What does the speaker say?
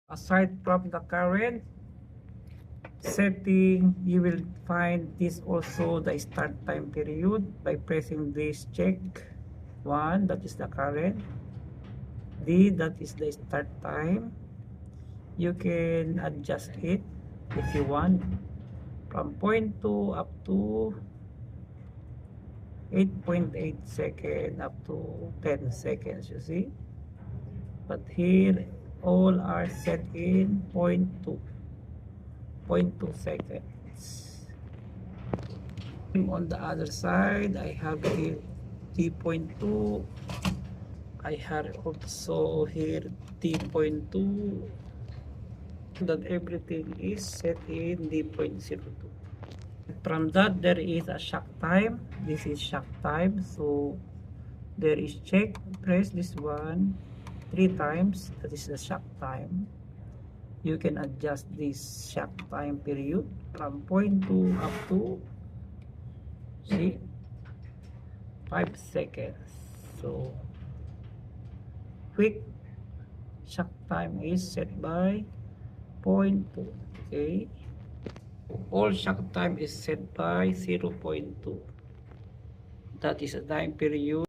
Aside from the current setting, you will find this also the start time period by pressing this check. 1, that is the current. D, that is the start time. You can adjust it if you want from 0.2 up to 8.8 seconds up to 10 seconds, you see. But here all are set in 0.2 seconds. On the other side, I have here T.2. I have also here T.2, that everything is set in D.02. From that, there is a shock time. This is shock time. So there is check. Press this one 3 times. That is the shock time. You can adjust this shock time period from 0.2 up to, see, 5 seconds. So quick shock time is set by 0.2. Okay, all shock time is set by 0.2. That is a time period.